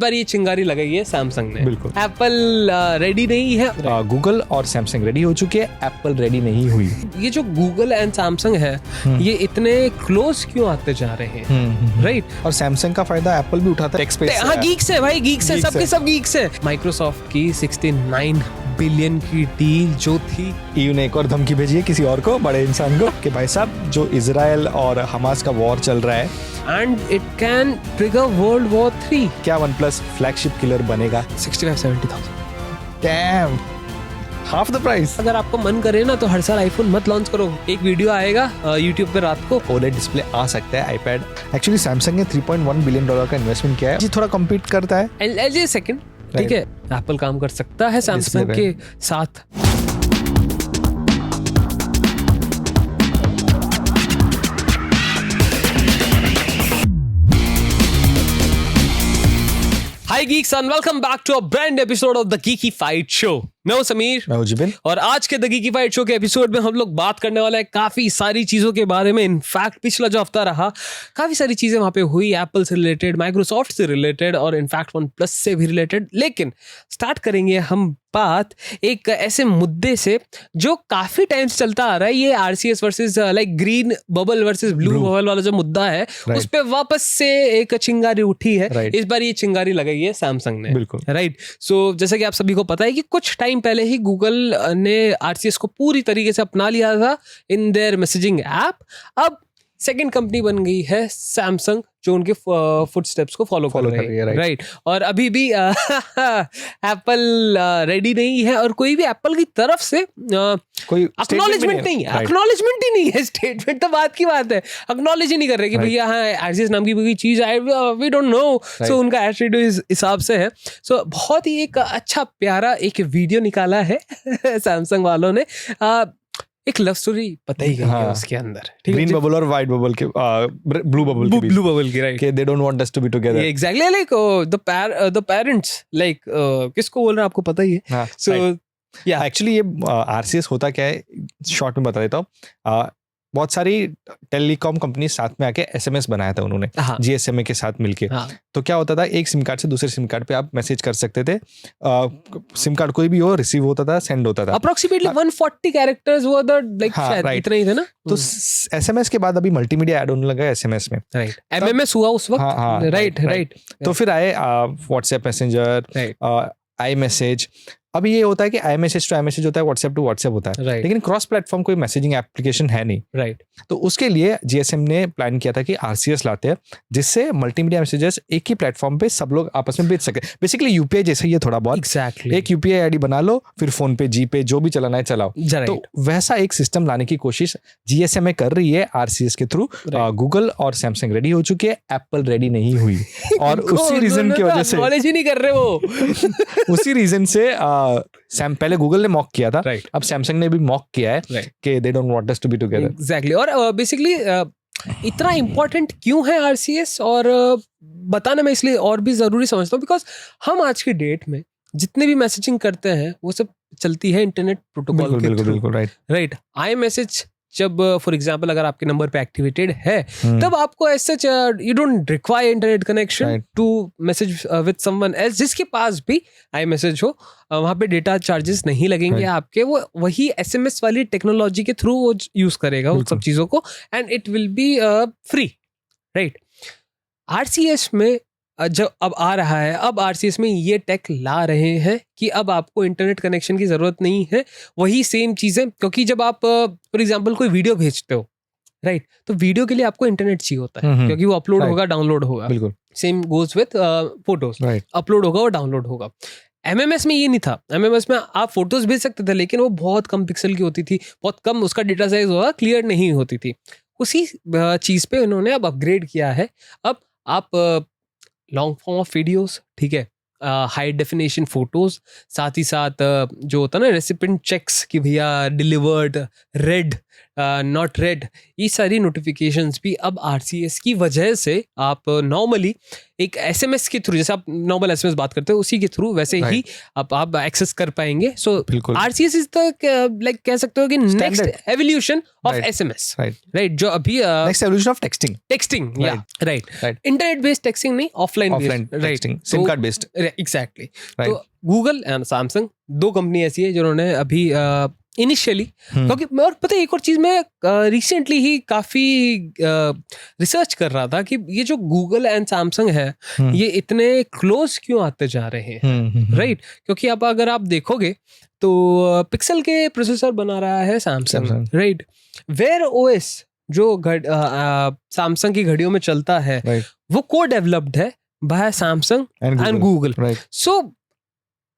पर ये चिंगारी लगाई है सैमसंग ने। बिल्कुल। एप्पल रेडी नहीं है। गूगल और सैमसंग रेडी हो चुके हैं, एप्पल रेडी नहीं हुई। ये जो गूगल एंड सैमसंग है ये इतने क्लोज क्यों आते जा रहे हैं, राइट? और सैमसंग का फायदा एप्पल भी उठाता है टेक स्पेस से। हाँ, गीक्स है भाई, गीक्स है, Geeks सबके है। सब गीक्स है। माइक्रोसॉफ्ट की 69 बिलियन की डील जो थी, ईयू ने एक और धमकी भेजी है किसी और को, बड़े इंसान को, कि भाई साहब जो इजराइल और हमास का वॉर चल रहा है and it can trigger world war 3। क्या OnePlus फ्लैगशिप किलर बनेगा? 65-70,000। Dam, half the price. अगर आपको मन करे ना तो हर साल आईफोन मत लॉन्च करो। एक वीडियो आएगा यूट्यूब पे रात को, OLED डिस्प्ले आ सकता है आईपैड। एक्चुअली सैमसंग ने $3.1 बिलियन का इन्वेस्टमेंट किया है, जी थोड़ा कम्पीट करता है। एलजी सेकंड, ठीक है, एप्पल काम कर सकता है सैमसंग के साथ। Hi geeks and welcome back to a brand episode of the Geeky Fight Show. मैं हूं समीर, मैं हूं जिबिन, और आज के द गीकी फाइट शो के एपिसोड में हम लोग बात करने वाला है काफी सारी चीजों के बारे में। इनफैक्ट पिछला जो हफ्ता रहा काफी सारी चीजें वहां पे हुई, एप्पल से रिलेटेड, माइक्रोसॉफ्ट से रिलेटेड और इनफैक्ट OnePlus से भी रिलेटेड। लेकिन स्टार्ट करेंगे हम बात एक ऐसे मुद्दे से जो काफी टाइम से चलता आ रहा है। ये RCS versus like green bubble versus blue bubble वाला जो मुद्दा है, उस पे वापस से एक चिंगारी उठी है। इस बार ये चिंगारी लगाई है सैमसंग ने, बिल्कुल, राइट? सो जैसा कि आप सभी को पता है कि कुछ टाइम पहले ही गूगल ने RCS को पूरी तरीके से अपना लिया था इन देयर मैसेजिंग ऐप। अब सेकंड कंपनी बन गई है सैमसंग जो उनके फुटस्टेप्स को फॉलो कर रही है, राइट? और अभी भी एप्पल रेडी नहीं है और कोई भी एप्पल की तरफ से कोई एक्नॉलेजमेंट नहीं है। एक्नॉलेजमेंट ही नहीं है, स्टेटमेंट तो बात की बात है, एक्नॉलेज ही नहीं कर रहे कि भैया हाँ RCS नाम की कोई चीज है, वी डोंट नो। सो उनका एटीट्यूड इस हिसाब से है। सो बहुत ही एक अच्छा प्यारा एक वीडियो निकाला है सैमसंग वालों ने। एक लव स्टोरी बताई गई है उसके अंदर, ग्रीन बबल और व्हाइट बबल के, ब्लू बबल की, right? They don't want us to be together. Exactly, like the parents, like किसको बोल रहे हैं आपको पता ही है। सो या एक्चुअली ये RCS होता क्या है, शॉर्ट में बता देता हूँ। बहुत सारी टेलीकॉम कंपनी साथ में आके SMS बनाया था उन्होंने, GSMA के साथ मिलके। तो क्या होता था, एक सिम कार्ड से दूसरे सिम कार्ड पे आप मैसेज कर सकते थे। सिम कार्ड कोई भी हो, रिसीव होता था, सेंड होता था। Approximately 140 characters were the like, शायद इतना ही था ना। तो SMS के बाद अभी मल्टीमीडिया ऐड होने लगा SMS में, राइट? MMS हुआ उस वक्त, राइट? तो फिर आए WhatsApp मैसेंजर, iMessage। अभी ये होता है कि iMessage टू iMessage होता है, WhatsApp टू WhatsApp होता है, लेकिन क्रॉस प्लेटफॉर्म कोई मैसेजिंग एप्लीकेशन है नहीं, राइट? तो उसके लिए GSM ने प्लान किया था कि RCS लाते हैं, जिससे मल्टीमीडिया मैसेजेस एक ही प्लेटफॉर्म पे सब लोग आपस में भेज सके। बेसिकली UPI जैसे ही है थोड़ा बहुत। Exactly. एक UPI ID बना लो, फिर फोन पे, GPay जो भी चलाना है चलाओ। तो वैसा एक सिस्टम लाने की कोशिश GSMA कर रही है RCS के थ्रू। गूगल और सैमसंग रेडी हो चुके हैं, एप्पल रेडी नहीं हुई। और उसी रीजन की वजह से नॉलेज ही नहीं कर रहे वो उसी रीजन से पहले गूगल ने मॉक किया था, अब सैमसंग ने भी मॉक किया है कि they don't want us to be together. Exactly. और बेसिकली इतना इंपॉर्टेंट क्यों है RCS, और बताना मैं इसलिए और भी जरूरी समझता हूँ बिकॉज हम आज की डेट में जितने भी मैसेजिंग करते हैं वो सब चलती है इंटरनेट प्रोटोकॉल के थ्रू, राइट? iMessage जब फॉर एग्जांपल अगर आपके नंबर पे एक्टिवेटेड है तब आपको ऐसा you don't require internet connection to message with someone else. जिसके पास भी iMessage हो वहां पे डेटा चार्जेस नहीं लगेंगे आपके, वो वही SMS वाली टेक्नोलॉजी के थ्रू वो यूज करेगा उन सब चीजों को, and it will be free, right? RCS में जब अब आ रहा है, अब RCS में ये टेक ला रहे हैं कि अब आपको इंटरनेट कनेक्शन की जरूरत नहीं है। वही सेम चीजें, क्योंकि जब आप फॉर एग्जांपल कोई वीडियो भेजते हो, राइट, तो वीडियो के लिए आपको इंटरनेट चाहिए होता है क्योंकि वो अपलोड होगा, डाउनलोड होगा। Same goes with photos, upload होगा और डाउनलोड होगा। MMS में ये नहीं था। MMS में आप फोटोज भेज सकते थे लेकिन वो बहुत कम पिक्सल की होती थी, बहुत कम उसका डेटा साइज होगा, क्लियर नहीं होती थी। उसी चीज पे इन्होंने अब अपग्रेड किया है। अब आप लॉन्ग फॉर्म ऑफ वीडियोस, ठीक है, हाई डेफिनेशन फोटोज, साथ ही साथ जो होता है ना रेसिपिएंट चेक्स कि भैया डिलीवर्ड, रेड, नॉट रेड, ये सारी नोटिफिकेशंस भी अब RCS की वजह से आप नॉर्मली एक SMS के थ्रू, जैसे आप नॉर्मल SMS बात करते हो उसी के थ्रू वैसे ही आप एक्सेस कर पाएंगे. So RCS is the like कह सकते हो कि next evolution of SMS, right, जो अभी next evolution of texting, right, internet based texting नहीं, offline texting, sim card based. Exactly. तो गूगल एंड सैमसंग 2 कंपनी ऐसी है जिन्होंने अभी इनिशियली, क्योंकि और पता है एक और चीज मैं रिसेंटली ही काफी रिसर्च कर रहा था कि ये जो गूगल एंड सैमसंग है ये इतने क्लोज क्यों आते जा रहे हैं, राइट. क्योंकि अब अगर आप देखोगे तो पिक्सल के प्रोसेसर बना रहा है सैमसंग, राइट. वेयर OS जो सैमसंग की घड़ियों में चलता है वो को डेवलप्ड है बाय सैमसंग एंड गूगल. सो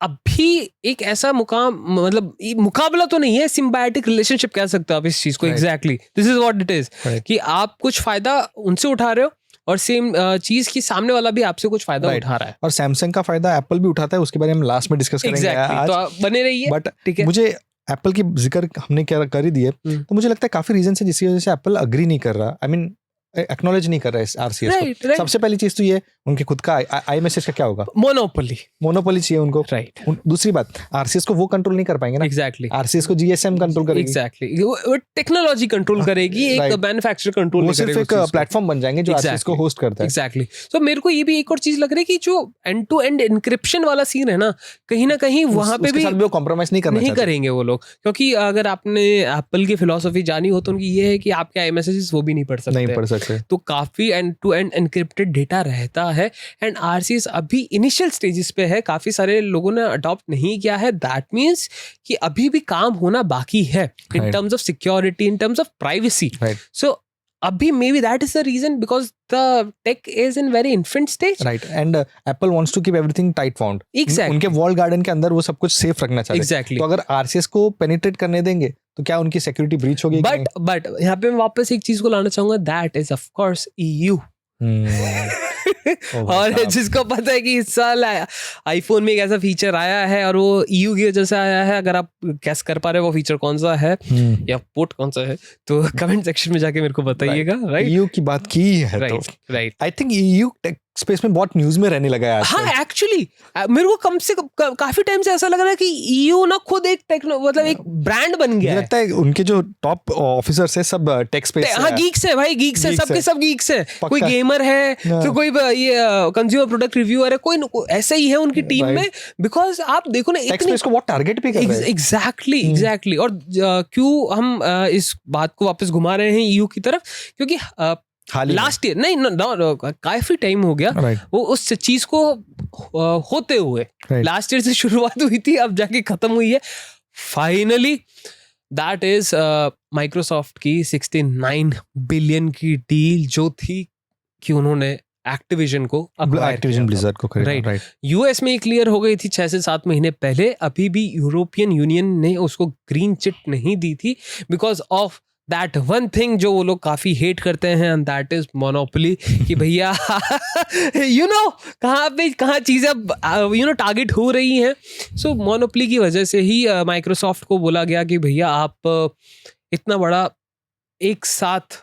अभी एक ऐसा मुकाम, मतलब मुकाबला तो नहीं है, सिम्बायोटिक रिलेशनशिप कह सकते हो आप इस चीज को. Exactly this is what it is, कि आप कुछ फायदा उनसे उठा रहे हो और सेम चीज की सामने वाला भी आपसे कुछ फायदा उठा रहा है. और सैमसंग का फायदा एप्पल भी उठाता है, उसके बारे में हम लास्ट में डिस्कस करेंगे. आज तो बने रहिए. बट ठीक है, मुझे एप्पल की जिक्र हमने क्या कर ही दिए, तो मुझे लगता है काफी रीजन है जिसकी वजह से एप्पल अग्री नहीं कर रहा, आई मीन एक्नॉलेज नहीं कर रहा है RCS को. सबसे पहली चीज तो ये उनके खुद का iMessage का क्या होगा, मोनोपोली चाहिए उनको, राइट. दूसरी बात, RCS को वो कंट्रोल नहीं कर पाएंगे ना. एग्जैक्टली. RCS को GSM कंट्रोल करेगी. एग्जैक्टली. वो टेक्नोलॉजी कंट्रोल करेगी, एक मैन्युफैक्चर कंट्रोल नहीं करेगा. सिर्फ एक प्लेटफॉर्म बन जाएंगे जो RCS को होस्ट करता है. एग्जैक्टली. तो मेरे को ये भी एक और चीज लग रही है कि जो एंड टू एंड एन्क्रिप्शन वाला सीन है ना, कहीं ना कहीं वहां पे भी वो कॉम्प्रोमाइज नहीं करेंगे वो लोग. क्योंकि अगर आपने एप्पल की फिलॉसफी जानी हो तो उनकी ये है कि आपके iMessages वो भी नहीं पढ़ सकते. तो काफी end to end encrypted data रहता है. एंड RCS अभी इनिशियल स्टेजेस पे है, काफी सारे लोगों ने अडॉप्ट नहीं किया है. दैट मीन्स कि अभी भी काम होना बाकी है in terms of security, in terms of privacy. So अभी maybe that is the reason, because the tech is in very infant stage. Right. And Apple wants to keep everything tight wound. Exactly. उनके wall garden के अंदर वो सब कुछ safe रखना चाहते हैं. Exactly. तो अगर RCS को penetrate करने देंगे तो क्या उनकी सिक्योरिटी ब्रीच होगी? But यहाँ पे मैं वापस एक चीज को लाना चाहूंगा, that is of course EU. और जिसको पता है कि इस साल आईफोन में एक ऐसा फीचर आया है और वो EU की वजह से आया है. अगर आप गेस कर पा रहे हो वो फीचर कौन सा है या पोर्ट कौन सा है तो कमेंट सेक्शन में जाके मेरे को बताइएगा. राइट, EU की बात की है. Right. I think EU space में बहुत न्यूज में रहने लगा है. हाँ, एक्चुअली मेरे को कम से कम काफी टाइम से ऐसा लग रहा है कि EU ना खुद एक मतलब एक ब्रांड बन गया है. लगता है उनके जो टॉप ऑफिसर्स है सब टेक स्पेस से. हाँ, गीक्स है भाई, गीक्स है, सबके सब गीक्स है. कोई गेमर है तो कोई ये कंज्यूमर प्रोडक्ट रिव्यूअर है, कोई ऐसा ही है उनकी टीम में. बिकॉज आप देखो ना इतने को बहुत टारगेट भी कर रहे हैं. एग्जैक्टली. और क्यों हम इस बात को वापस घुमा रहे हैं EU की तरफ, क्योंकि लास्ट ईयर नहीं काफी टाइम हो गया वो उस चीज को होते हुए. लास्ट ईयर से शुरुआत हुई थी, अब जाके खत्म हुई है फाइनली. दैट इज माइक्रोसॉफ्ट की 69 बिलियन की डील जो थी कि उन्होंने एक्टिविजन ब्लिज़र्ड को खरीदा. राइट. यूएस में क्लियर हो गई थी 6 से 7 महीने पहले. अभी भी यूरोपियन यूनियन ने उसको ग्रीन चिट नहीं दी थी because of that one thing जो वो लोग काफी हेट करते हैं, एंड दैट इज मोनोपोली. कि भैया कहाँ चीजें टारगेट हो रही हैं. सो मोनोपोली की वजह से ही माइक्रोसॉफ्ट को बोला गया कि भैया आप इतना बड़ा एक साथ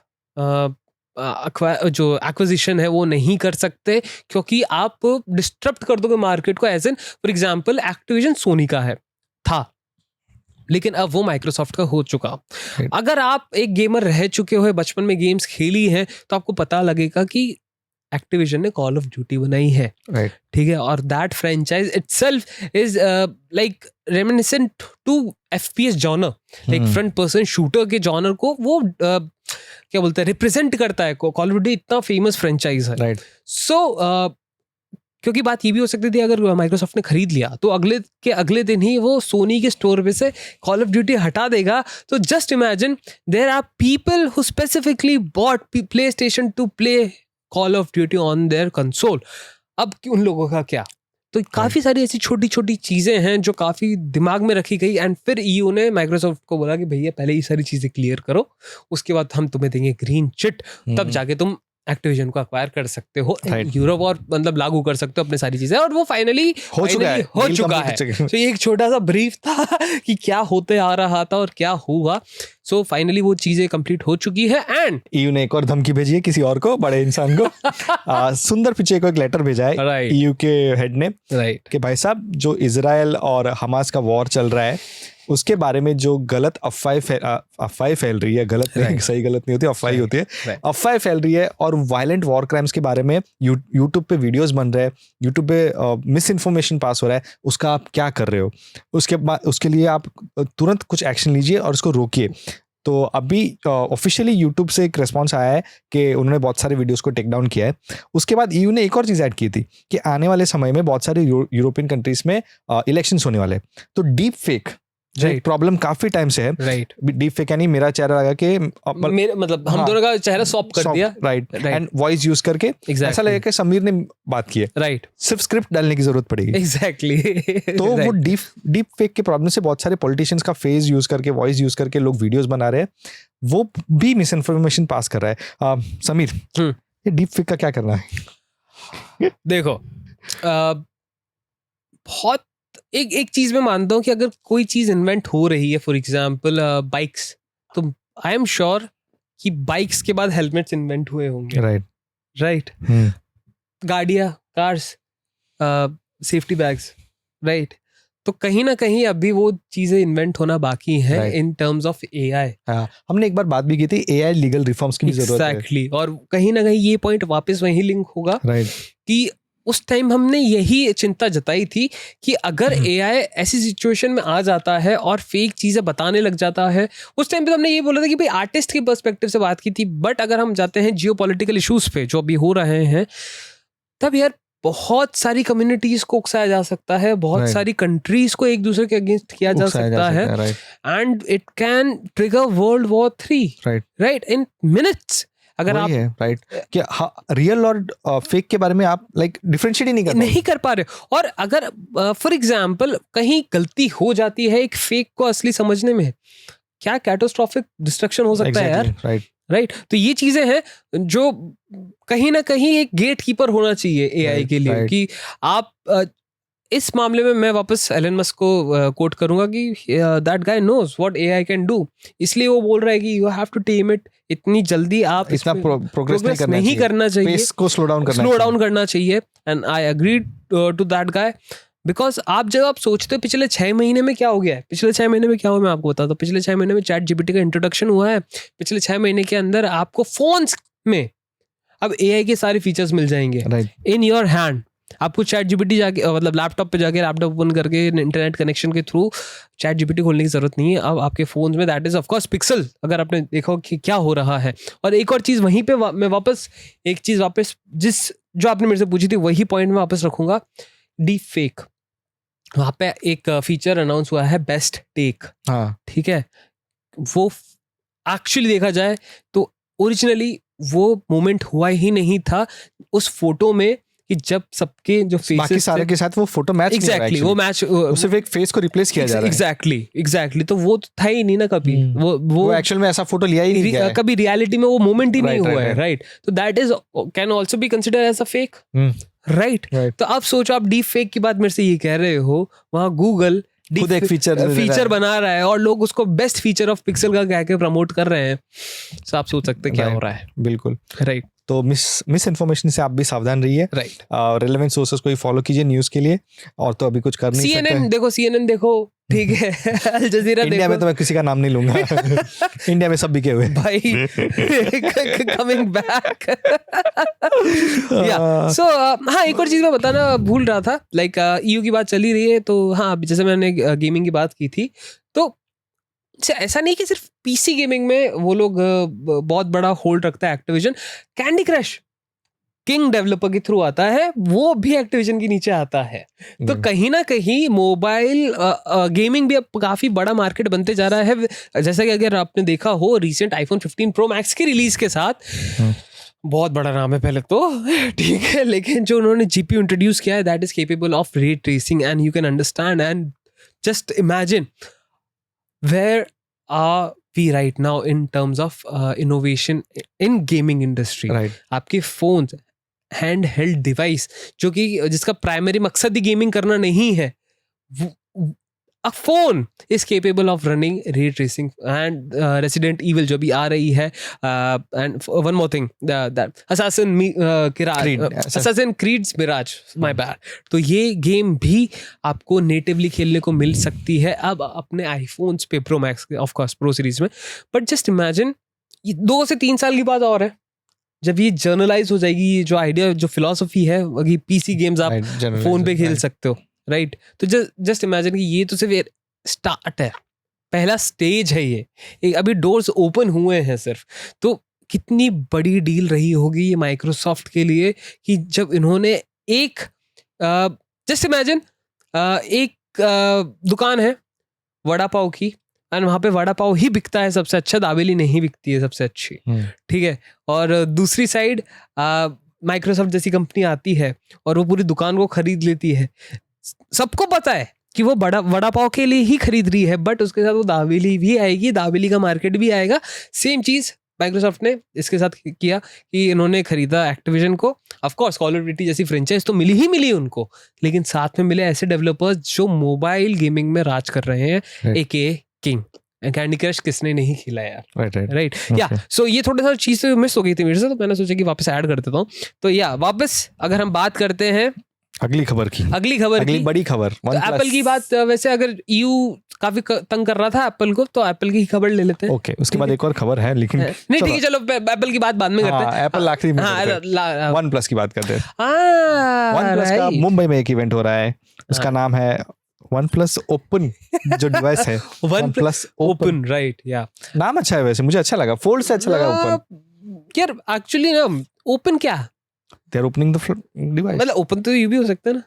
जो एक्विजिशन है वो नहीं कर सकते, क्योंकि आप डिस्टर्ब कर दोगे मार्केट को. As an for example Activision Sony का था, लेकिन अब वो माइक्रोसॉफ्ट का हो चुका. अगर आप एक गेमर रह चुके हो, बचपन में गेम्स खेली हैं, तो आपको पता लगेगा कि एक्टिविजन ने कॉल ऑफ ड्यूटी बनाई है. ठीक है. और that franchise itself is like reminiscent to FPS genre, like front person shooter के जॉनर को वो क्या बोलते हैं रिप्रेजेंट करता है. कॉल ऑफ ड्यूटी इतना फेमस फ्रेंचाइज है. सो क्योंकि बात ये भी हो सकती थी अगर माइक्रोसॉफ्ट ने खरीद लिया तो अगले दिन ही वो सोनी के स्टोर पे से कॉल ऑफ ड्यूटी हटा देगा. तो just imagine there are people who specifically bought PlayStation to play call of duty on their console. अब उन लोगों का क्या? तो काफी सारी ऐसी छोटी छोटी चीजें हैं जो काफी दिमाग में रखी गई. एंड फिर EU ने माइक्रोसॉफ्ट को बोला कि भैया पहले ये सारी चीजें क्लियर करो, उसके बाद हम तुम्हें देंगे ग्रीन चिट, तब जाके तुम एक्टिविजन को अक्वायर कर सकते हो Right. यूरोप और मतलब लागू कर सकते हो अपने सारी चीजें, और वो फाइनली हो चुका है, हो deal चुका complete है। हो चुका है। तो ये एक छोटा सा ब्रीफ था कि क्या होते आ रहा था और क्या हुआ। सो फाइनली वो चीजें कंप्लीट हो चुकी है एंड EU ने एक और धमकी भेजी है किसी और को, बड़े इंसान को। सुंदर पिचे को एक लेटर भेजा है Right. EU के हेड ने राइट कि भाई साहब जो इजराइल और हमास का वॉर चल रहा है उसके बारे में जो गलत अफवाहें फैल रही है, गलत नहीं, सही गलत नहीं होती, अफवाह ही होती है, अफवाहें फैल रही है, और वायलेंट वॉर क्राइम्स के बारे में यूट्यूब पे वीडियोस बन रहे हैं, यूट्यूब पे मिस इन्फॉर्मेशन पास हो रहा है, उसका आप क्या कर रहे हो, उसके बाद उसके लिए आप तुरंत कुछ एक्शन लीजिए और उसको रोकिए। तो अभी ऑफिशियली यूट्यूब से एक रिस्पॉन्स आया है कि उन्होंने बहुत सारे वीडियोस को टेक डाउन किया है। उसके बाद EU ने एक और चीज़ ऐड की थी कि आने वाले समय में बहुत सारे यूरोपियन कंट्रीज में इलेक्शंस होने वाले हैं, तो डीप फेक जो Right. प्रॉब्लम काफी टाइम से है, राइट डीप फेक यानी मेरा चेहरा लगा के मतलब हम हाँ, दोनों का चेहरा स्वैप कर दिया, राइट, एंड वॉइस यूज करके ऐसा लगा कि समीर ने बात की है, राइट, सिर्फ स्क्रिप्ट डालने की जरूरत पड़ेगी। एग्जैक्टली। तो वो डीप फेक के प्रॉब्लम से बहुत सारे पॉलिटिशियंस का फेस यूज करके, वॉइस यूज करके लोग वीडियोस बना रहे हैं, वो भी मिस इन्फॉर्मेशन पास कर रहा है। समीर, ये डीप फेक का क्या करना है? देखो बहुत एक चीज मैं मानता हूँ कि अगर कोई चीज इन्वेंट हो रही है, फॉर एग्जाम्पल बाइक्स, तो आई एम श्योर कि बाइक्स के बाद हेलमेट्स इन्वेंट हुए होंगे, राइट, गाड़ियाँ, कार्स, सेफ्टी बैग्स, राइट। तो कहीं ना कहीं अभी वो चीजें इन्वेंट होना बाकी है इन टर्म्स ऑफ AI। हमने एक बार बात भी की थी AI लीगल रिफॉर्म्स की भी जरूरत है। एग्जैक्टली, और कहीं ना कहीं ये पॉइंट वापस वहीं लिंक होगा कि उस टाइम हमने यही चिंता जताई थी कि अगर AI ऐसी सिचुएशन में आ जाता है और फेक चीजें बताने लग जाता है, उस टाइम पे हमने ये बोला था कि भाई आर्टिस्ट के पर्सपेक्टिव से बात की थी, बट अगर हम जाते हैं जियोपॉलिटिकल इश्यूज पे जो अभी हो रहे हैं, तब यार बहुत सारी कम्युनिटीज को उकसाया जा सकता है, बहुत सारी कंट्रीज को एक दूसरे के अगेंस्ट किया जा सकता है, and it can trigger world war 3, right, in minutes. अगर आप राइट कि रियल और फेक के बारे में आप डिफरेंशिएट ही नहीं कर पा रहे, और अगर फॉर एग्जांपल कहीं गलती हो जाती है एक फेक को असली समझने में, क्या कैटास्ट्रोफिक डिस्ट्रक्शन हो सकता है यार, राइट। तो ये चीजें हैं जो कहीं ना कहीं एक गेट कीपर होना चाहिए AI के लिए, कि आप इस मामले में मैं वापस एलन मस्क को कोट करूंगा कि that guy knows what AI can do, इसलिए वो बोल रहा है कि you have to tame it, इतनी जल्दी आप इतना प्रोग्रेस नहीं करना चाहिए, पेस को स्लो डाउन करना चाहिए, and I agree to that guy, because आप जब आप सोचते हो पिछले 6 महीने में क्या हो गया है, पिछले 6 महीने में क्या हुआ मैं आपको बताता हूँ। पिछले 6 महीने में ChatGPT का इंट्रोडक्शन हुआ है, पिछले 6 महीने के अंदर आपको फोन्स में अब AI के सारे फीचर्स मिल जाएंगे इन योर हैंड। आपको ChatGPT जाके मतलब लैपटॉप पे जाके लैपटॉप ओपन करके इंटरनेट कनेक्शन के थ्रू ChatGPT खोलने की जरूरत नहीं है अब आपके फोन में, that is of course pixel, अगर आपने देखा कि क्या हो रहा है। और एक और चीज वहीं पे मैं वापस एक चीज वापस जो आपने मेरे से पूछी थी वही पॉइंट में वापस रखूंगा, डीप फेक। वहां पे एक फीचर अनाउंस हुआ है बेस्ट टेक, ठीक है, वो एक्चुअली देखा जाए तो ओरिजिनली वो मोमेंट हुआ ही नहीं था उस फोटो में, कि जब सबके जो फेसेस सारे के साथ वो फोटो मैच नहीं हो रहा है, वो मैच सिर्फ एक फेस को रिप्लेस किया जा रहा है। एग्जैक्टली, तो वो था ही नहीं ना कभी, वो एक्चुअल में ऐसा फोटो लिया ही नहीं गया, कभी रियलिटी में वो मोमेंट ही नहीं हुआ है, राइट। तो that is can also be considered as a fake, right. तो आप सोचो, आप डीप फेक की बात मेरे से ये कह रहे हो, वहां गूगल खुद एक फीचर बना रहा है और लोग उसको बेस्ट फीचर ऑफ पिक्सल का कह के प्रमोट कर रहे हैं। तो आप सोच सकते हैं क्या हो रहा है। बिल्कुल, राइट। तो मिस इन्फॉर्मेशन से आप भी सावधान रहिए, राइट। रेलेवेंट सोर्सेस को ही फॉलो कीजिए न्यूज के लिए, और तो अभी कुछ कर नहीं सकते। CNN देखो, ठीक है, अल जजीरा इंडिया में तो मैं किसी का नाम नहीं लूंगा इंडिया में सब बिके हुए भाई, कमिंग बैक। सो हाँ, एक और चीज मैं बताना भूल रहा था, EU की बात चली रही है, तो हाँ, जैसे मैंने गेमिंग की बात की थी, तो ऐसा नहीं कि सिर्फ PC गेमिंग में वो लोग बहुत बड़ा होल्ड रखता है Activision. Candy crush king developer के थ्रू आता है, वो भी एक्टिविजन के नीचे आता है। तो कहीं ना कहीं मोबाइल गेमिंग भी अब काफी बड़ा मार्केट बनते जा रहा है। जैसा कि अगर आपने देखा हो, रिसेंट iPhone 15 Pro Max की रिलीज के साथ, बहुत बड़ा नाम है पहले तो, ठीक है, लेकिन जो उन्होंने GPU इंट्रोड्यूस किया है, that is capable of ray tracing, and you can understand and just imagine where we right now in terms of innovation in gaming industry. आपके फोन, हैंड हेल्ड डिवाइस जो कि जिसका प्राइमरी मकसद ही gaming करना नहीं है, a phone is capable of running ray tracing and Resident Evil जो भी आ रही है, and one more thing, that Assassin's Creed Mirage, my bad, तो ये गेम भी आपको नेटिवली खेलने को मिल सकती है अब अपने आईफोन्स पे, pro max of course pro series में। बट जस्ट इमेजिन 2 से 3 साल की बात और है जब ये जर्नलाइज हो जाएगी, ये जो आइडिया, जो फिलॉसफी है, पीसी गेम्स आप फोन पे खेल सकते हो, राइट? तो जस्ट इमेजिन कि ये तो सिर्फ स्टार्ट है, पहला स्टेज है ये अभी डोर्स ओपन हुए हैं सिर्फ। तो कितनी बड़ी डील रही होगी ये माइक्रोसॉफ्ट के लिए कि जब इन्होंने एक जस्ट इमेजिन एक दुकान है वड़ा पाव की, और वहाँ पे वड़ा पाव ही बिकता है सबसे अच्छा, दाबेली नहीं बिकती है सबसे अच्छी, ठीक है? और दूसरी साइड माइक्रोसॉफ्ट जैसी कंपनी आती है और वो पूरी दुकान को खरीद लेती है। सबको पता है कि वो वड़ा पाव के लिए ही खरीद रही है, बट उसके साथ वो दाबेली भी आएगी, दाबेली का मार्केट भी आएगा। सेम चीज माइक्रोसॉफ्ट ने इसके साथ किया कि इन्होंने खरीदा एक्टिविजन को। Of course call of duty जैसी फ्रेंचाइज तो मिली ही मिली उनको, लेकिन साथ में मिले ऐसे डेवलपर्स जो मोबाइल गेमिंग में राज कर रहे हैं, एके किंग। कैंडी क्रश किसने नहीं खेला यार, राइट? या सो ये थोड़ा सा चीज तो मिस हो गई थी मेरे से, तो मैंने सोचा कि वापस ऐड कर देता हूँ। तो या वापस अगर हम बात करते हैं अगली खबर की बड़ी खबर, तो एप्पल की बात। वैसे अगर ईयू काफी तंग कर रहा था एप्पल को, तो एप्पल की खबर ले लेते हैं। ओके, उसके बाद एक और खबर है, लेकिन नहीं ठीक है, चलो एप्पल की बात बाद में करते हैं। एप्पल आखिरी में वन प्लस की बात करते हैं। वन प्लस का मुंबई में एक इवेंट हो रहा है, उसका नाम है वन प्लस ओपन, जो डिवाइस है वन प्लस ओपन, राइट? या नाम अच्छा है, वैसे मुझे अच्छा लगा, फोल्ड से अच्छा लगा ओपन। यार एक्चुअली ना ओपन क्या, they are opening the device, मतलब ओपन तो ये भी हो सकता है ना,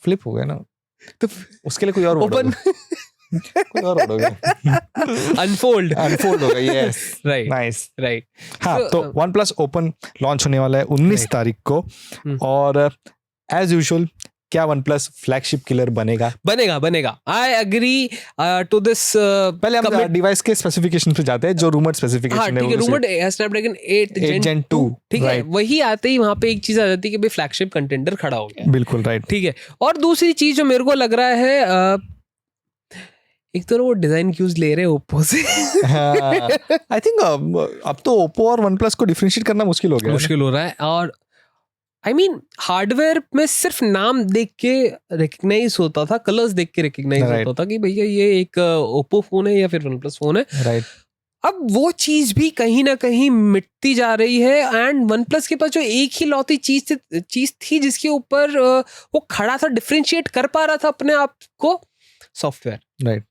फ्लिप हो गया ना, तो उसके लिए कोई और ओपन कोई और वर्ड होगा, अनफोल्ड होगा, यस, राइट, नाइस, राइट। हाँ, तो वन प्लस ओपन लॉन्च होने वाला है 19 तारीख को, और एज यूजुअल क्या वन प्लस फ्लैगशिप किलर बनेगा? I agree to this. पहले हम डिवाइस के स्पेसिफिकेशन पे जाते हैं, जो रूमर्ड स्पेसिफिकेशन है, रूमर्ड स्नैपड्रैगन 8 Gen 2, ठीक है? वही आते ही वहां पे एक चीज आ जाती है कि भाई फ्लैगशिप कंटेंडर खड़ा हो गया, बिल्कुल राइट, ठीक है। और दूसरी चीज जो मेरे को लग रहा है, एक तो वो डिजाइन क्यूज ले रहे हैं ओप्पो से। आई थिंक अब तो ओप्पो और वन प्लस को डिफरेंशिएट करना मुश्किल हो रहा है। और आई मीन हार्डवेयर में सिर्फ नाम देख के रिकग्नाइज होता था, कलर्स देख के रिकग्नाइज होता था कि भैया ये एक ओप्पो फोन है या फिर वन प्लस फोन है, राइट? अब वो चीज भी कहीं ना कहीं मिटती जा रही है। एंड वन प्लस के पास जो एक ही लौती चीज थी जिसके ऊपर वो खड़ा था, डिफरेंशिएट कर पा रहा था अपने आप को, सॉफ्टवेयर,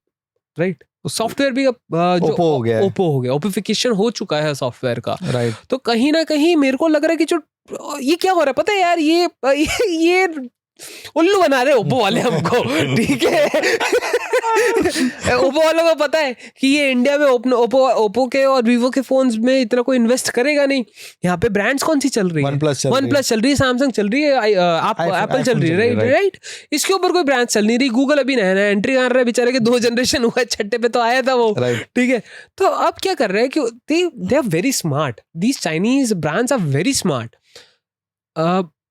राइट? सॉफ्टवेयर भी अब जो ओप्पो हो गया, ओपिफिकेशन हो चुका है सॉफ्टवेयर का, राइट? तो कहीं ना कहीं मेरे को लग रहा है कि जो ये क्या हो रहा है पता है यार, ये उल्लू बना रहे ओप्पो वाले हमको, ठीक है? ओप्पो वालों को पता है कि ये इंडिया में ओप्पो के और वीवो के फोन्स में इतना कोई इन्वेस्ट करेगा नहीं। यहाँ पे ब्रांड्स कौन सी चल रही है? वन प्लस चल रही है, सैमसंग चल रही है, एप्पल चल रही है, राइट? इसके ऊपर कोई ब्रांड चल नहीं रही। गूगल अभी नया एंट्री कर रहा है, बेचारे के 2 जनरेशन हुआ, छठे पे तो आया था वो, ठीक है? तो अब क्या कर रहे हैं कि they are very smart, these Chinese brands are very smart.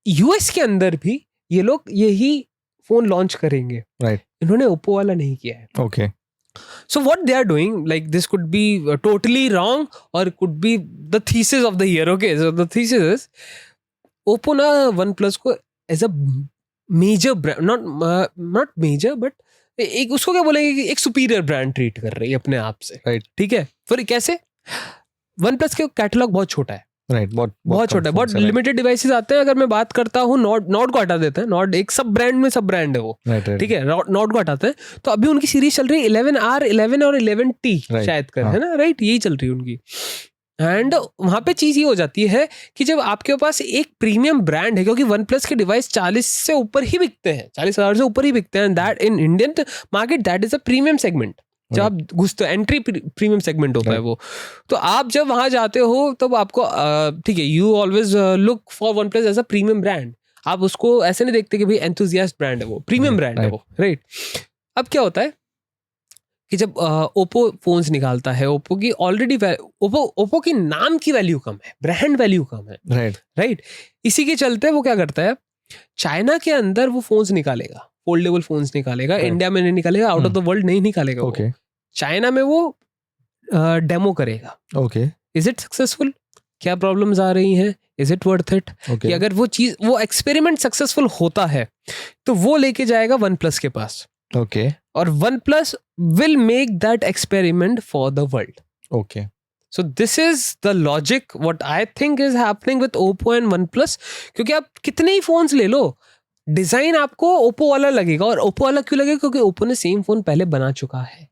US के अंदर भी ये लोग यही फोन लॉन्च करेंगे, राइट? इन्होंने ओप्पो वाला नहीं किया है, okay. So what they are doing, like this could be totally wrong or it could be the thesis of the year. Okay, so the thesis is Oppo ना OnePlus को as a major brand, not major but एक उसको क्या बोलेंगे कि एक superior brand treat कर रही है अपने आप से, राइट? ठीक है? फिर कैसे? OnePlus के कैटलॉग बहुत छोटा है, राइट, बहुत छोटा है, बहुत लिमिटेड डिवाइसेस आते हैं। अगर मैं बात करता हूँ नॉट को हटा देते हैं, नॉट एक सब ब्रांड में सब ब्रांड है वो, ठीक है? नॉट को हटाते हैं, तो अभी उनकी सीरीज चल रही है 11R, 11 और 11T शायद कर, है ना, राइट? यही चल रही है उनकी। एंड वहां पे चीज ये हो जाती है कि जब आपके पास एक प्रीमियम ब्रांड है, क्योंकि वन प्लस के डिवाइस 40 से ऊपर ही बिकते हैं, 40,000 से ऊपर ही बिकते हैं, that in Indian market that is a premium segment. जब आप घुसते एंट्री प्रीमियम सेगमेंट होता है वो, तो आप जब वहां जाते हो तब आपको ठीक है, you always look for OnePlus as a premium brand. आप उसको ऐसे नहीं देखते कि भाई एंथुसियास्ट ब्रांड है वो, प्रीमियम ब्रांड है वो, राइट? अब क्या होता है, कि जब ओप्पो फोन्स निकालता है, ओप्पो की ऑलरेडी ओप्पो की नाम की वैल्यू कम है, ब्रांड वैल्यू कम है, राइट। इसी के चलते वो क्या करता है, चाइना के अंदर वो फोन्स निकालेगा, फोल्डेबल फोन्स निकालेगा, इंडिया में नहीं निकालेगा, आउट ऑफ द वर्ल्ड नहीं निकालेगा, ओके, चाइना में वो डेमो करेगा। ओके, इज इट सक्सेसफुल, क्या प्रॉब्लम्स आ रही हैं, इज इट वर्थ इट, कि अगर वो चीज, वो एक्सपेरिमेंट सक्सेसफुल होता है तो वो लेके जाएगा वन प्लस के पास, ओके, और one plus will make that experiment for the world. Okay, so this is the logic what I think is happening with Oppo and one plus. क्योंकि आप कितने ही फोन्स ले लो, डिजाइन आपको ओप्पो वाला लगेगा, और ओप्पो वाला क्यों लगेगा, क्योंकि ओप्पो ने सेम फोन पहले बना चुका है,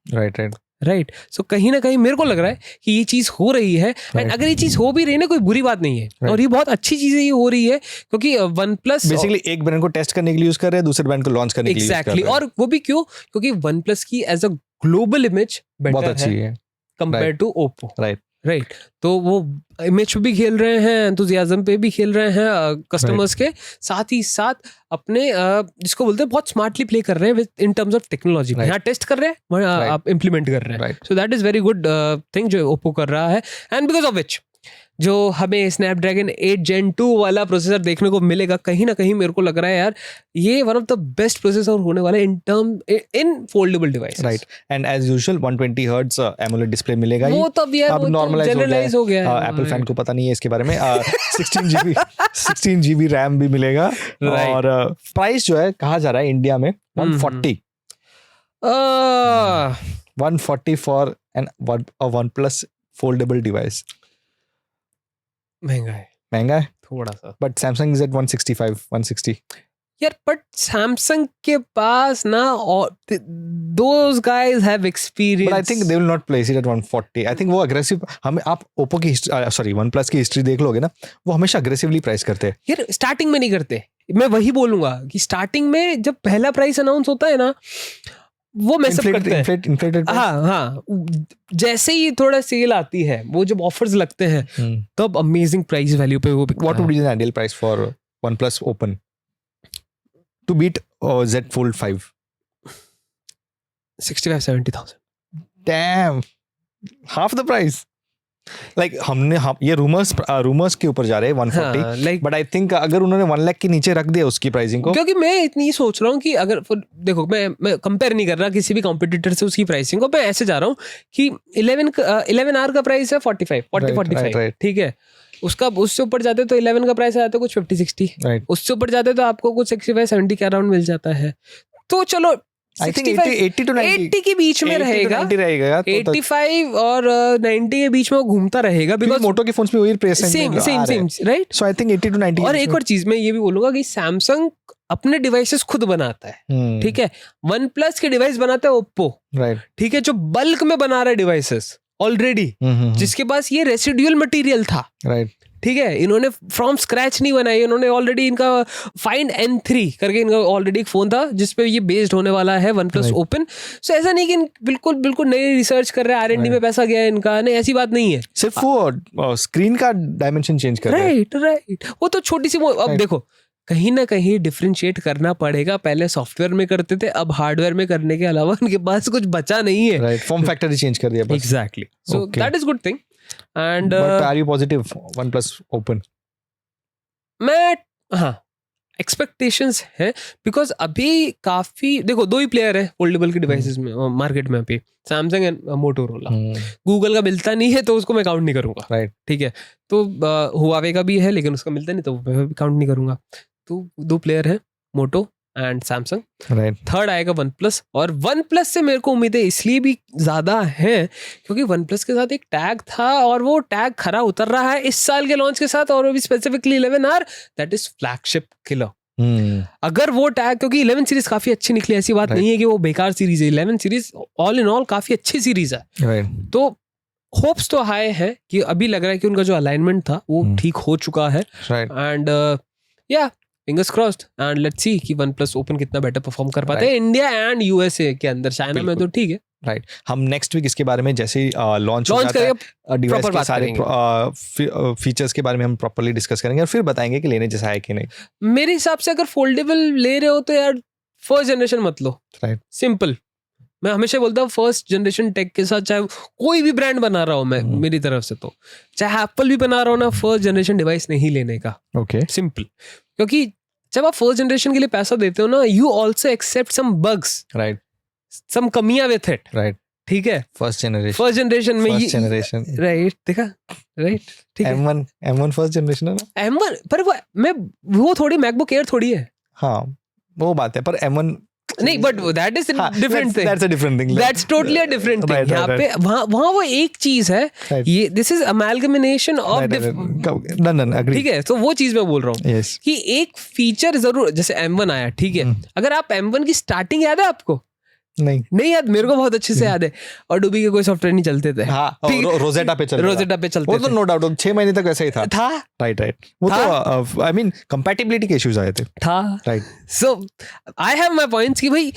राइट। सो कहीं ना कहीं मेरे को लग रहा है कि ये चीज हो रही है, एंड अगर ये चीज हो भी रही है ना, कोई बुरी बात नहीं है, और ये बहुत अच्छी चीज ये हो रही है, क्योंकि वन प्लस बेसिकली एक ब्रांड को टेस्ट करने के लिए यूज कर रहे हैं, दूसरे ब्रांड को लॉन्च करने के लिए एग्जैक्टली, और वो भी क्यों, क्योंकि वन प्लस की एज अ ग्लोबल इमेज बहुत बेटर अच्छी है कंपेयर टू ओप्पो, राइट। तो वो इमेज पे भी खेल रहे हैं, एंथुजियाज्म पे भी खेल रहे हैं कस्टमर्स के, साथ ही साथ अपने जिसको बोलते हैं बहुत स्मार्टली प्ले कर रहे हैं इन टर्म्स ऑफ टेक्नोलॉजी। यहाँ टेस्ट कर रहे हैं, वहाँ आप इम्प्लीमेंट कर रहे हैं, so that is very good thing जो ओप्पो कर रहा है, एंड बिकॉज ऑफ विच जो हमें स्नैपड्रैगन 8 Gen 2 वाला प्रोसेसर देखने को मिलेगा, कहीं ना कहीं मेरे को लग रहा है यार ये one of the best processor होने वाला है in foldable device, right. And as usual 120 hertz AMOLED display मिलेगा, वो तब यार अब नॉर्मलाइज हो गया है, एप्पल फैन को पता नहीं है इसके बारे में। 16 GB रैम भी मिलेगा, और प्राइस जो है कहा जा रहा है इंडिया में 140 for an OnePlus foldable device. महंगा है थोड़ा सा, बट सैमसंग इज एट 165 160 यार, बट सैमसंग के पास ना, और those guys have experience, but I think they will not place it at 140. I think वो aggressive, हमें आप ओप्पो की सॉरी वन प्लस की हिस्ट्री देख लोगे ना, वो हमेशा अग्रेसिवली प्राइस करते हैं यार, स्टार्टिंग में नहीं करते। मैं वही बोलूंगा कि स्टार्टिंग में जब पहला प्राइस अनाउंस होता है ना, वो मैसेज करते हैं, inflated हाँ, जैसे ही थोड़ा सेल आती है, वो जब ऑफर्स लगते हैं तब अमेजिंग प्राइस वैल्यू पे वो What would be the ideal price for OnePlus Open to beat Z Fold 5? 65-70,000. Damn, half the price. Like ये रूमर्स के ऊपर जा रहे हैं 140, बट आई थिंक अगर उन्होंने 1 लाख के नीचे रख दिया उसकी प्राइसिंग को, क्योंकि मैं इतनी सोच रहा हूँ कि अगर देखो, मैं कंपेयर नहीं कर रहा किसी भी कॉम्पिटिटर से उसकी प्राइसिंग को, मैं ऐसे जा रहा हूँ कि 11R का प्राइस है 40-45, ठीक है, उसका उससे ऊपर जाते तो 11 का प्राइस आता है कुछ 50-60, उससे ऊपर जाते तो आपको कुछ 65-70 के अराउंड मिल जाता है। तो चलो I think 80 to 90 80 के बीच में रहेगा, 85 और 90 के बीच में वो घूमता रहेगा, बिकॉज़ मोटो के फोन्स में वही price same right. So I think 80 to 90। और एक और चीज मैं ये भी बोलूंगा कि सैमसंग अपने डिवाइसेस खुद बनाता है, ठीक है, वन प्लस के डिवाइस बनाता है ओप्पो, राइट, ठीक है, जो बल्क में बना रहा है डिवाइसेस ऑलरेडी, जिसके पास ये रेसिडुअल मटेरियल था, राइट, ठीक है, इन्होंने फ्रॉम स्क्रैच नहीं बनाई, इन्होंने ऑलरेडी इनका फाइंड N3 करके इनका ऑलरेडी एक फोन था जिसपे ये बेस्ड होने वाला है वन प्लस ओपन। सो ऐसा नहीं कि बिल्कुल नई रिसर्च कर रहे हैं, R&D में पैसा गया है इनका, नहीं, ऐसी बात नहीं है, सिर्फ वो स्क्रीन का डायमेंशन चेंज कर रहे हैं, राइट, वो तो छोटी सी अब देखो कहीं ना कहीं डिफरेंशिएट करना पड़ेगा, पहले सॉफ्टवेयर में करते थे, अब हार्डवेयर में करने के अलावा उनके पास कुछ बचा नहीं है, राइट, फॉर्म फैक्टर ही चेंज कर दिया बस, exactly, so that is good thing. And but are you positive OnePlus Open? मैं हाँ एक्सपेक्टेशंस है, बिकॉज अभी काफी देखो दो ही प्लेयर है फोल्डेबल के डिवाइसेस में मार्केट में अभी, सैमसंग एंड मोटोरोला। गूगल का मिलता नहीं है तो उसको मैं काउंट नहीं करूंगा, राइट, ठीक है, तो हुआवे का भी है लेकिन उसका मिलता नहीं तो मैं भी काउंट नहीं करूंगा। तो दो प्लेयर है, मोटो एंड सैमसंग, राइट, थर्ड आएगा वन प्लस, और वन प्लस से मेरे को उम्मीदें इसलिए भी ज्यादा है क्योंकि वन प्लस के साथ एक टैग था और वो टैग खरा उतर रहा है इस साल के लॉन्च के साथ, और भी specifically 11R, that is flagship killer. अगर वो टैग, क्योंकि 11 सीरीज काफी अच्छी निकली, ऐसी बात नहीं है कि वो बेकार सीरीज है, 11 सीरीज ऑल इन ऑल काफी अच्छी सीरीज है, तो होप्स तो हाई है कि अभी लग रहा है कि उनका जो अलाइनमेंट था वो ठीक हो चुका है, एंड या fingers crossed, and let's see कि OnePlus Open कितना बेटर परफॉर्म कर पाते हैं इंडिया एंड यूएसए के अंदर, चाइना में तो ठीक है, राइट। हम नेक्स्ट वीक इसके बारे में जैसे ही लॉन्च करेंगे डिवाइस के सारे फीचर्स के बारे में हम प्रॉपर्ली डिस्कस करेंगे और फिर बताएंगे कि लेने जैसा है कि नहीं। मेरे हिसाब से अगर फोल्डेबल ले रहे हो तो यार फर्स्ट जनरेशन मत लो, राइट, सिंपल, मैं हमेशा बोलता हूँ फर्स्ट जनरेशन टेक के साथ चाहे कोई भी ब्रांड बना रहा हूँ मैं मेरी तरफ से, तो चाहे एप्पल भी बना रहा हूँ ना, फर्स्ट जनरेशन डिवाइस नहीं लेने का। ओके, सिंपल, क्योंकि जब आप फर्स्ट जनरेशन के लिए पैसा देते हो ना, you also accept some bugs, right, some कमियां विथ इट, राइट, ठीक है। फर्स्ट जनरेशन में फर्स्ट जनरेशन, राइट, देखा, राइट, ठीक है। M1 फर्स्ट जनरेशन है ना, M1 पर वो थोड़ी मैकबुक एयर थोड़ी है। हाँ वो बात है, पर M1 नहीं, but that is different thing, that's a different thing, that's totally a different thing. यहाँ पे वहाँ वो एक चीज है, ये दिस इज अमैल्गमेनेशन ऑफ, ठीक है। तो वो चीज मैं बोल रहा हूँ कि एक फीचर जरूर, जैसे M1 आया, ठीक है, अगर आप M1 की स्टार्टिंग याद है आपको? नहीं याद, मेरे को बहुत अच्छे से याद है। और डूबी के कोई सॉफ्टवेयर नहीं चलते थे, हाँ, रोजेटा पे चलते वो तो नो डाउट 6 महीने तक वैसे ही था, राइट, वो तो आई मीन कंपैटिबिलिटी के इश्यूज आए थे, right. So I have my points कि भाई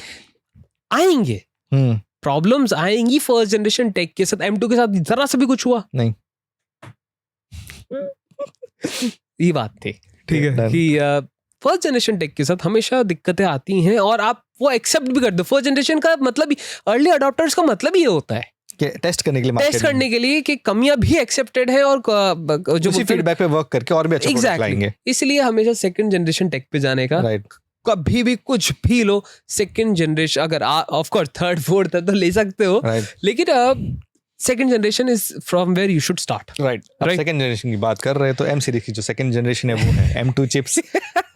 आएंगे, प्रॉब्लम्स आएंगी फर्स्ट जनरेशन टेक के साथ। M2 के साथ जरा सा भी कुछ हुआ नहीं, ये बात थी, ठीक है, कि फर्स्ट जनरेशन टेक के साथ हमेशा दिक्कतें आती हैं, और आप वो एक्सेप्ट भी करते हो। फर्स्ट जनरेशन का मतलब ही, अर्ली अडॉप्टर्स का मतलब ही ये होता है कि टेस्ट करने के लिए कि कमियां भी एक्सेप्टेड है, और जो फीडबैक पे वर्क करके और भी अच्छा प्रोडक्ट लाएंगे। इसलिए हमेशा सेकंड जनरेशन टेक पे जाने का, राइट, कभी भी कुछ भी लो, सेकंड जनरेशन, अगर ऑफ कोर्स थर्ड फोर्थ है तो ले सकते हो, लेकिन second generation is from where you should start, right. Second generation की बात कर रहे हैं तो M सीरीज की जो सेकंड जनरेशन है वो है M2 चिप्स।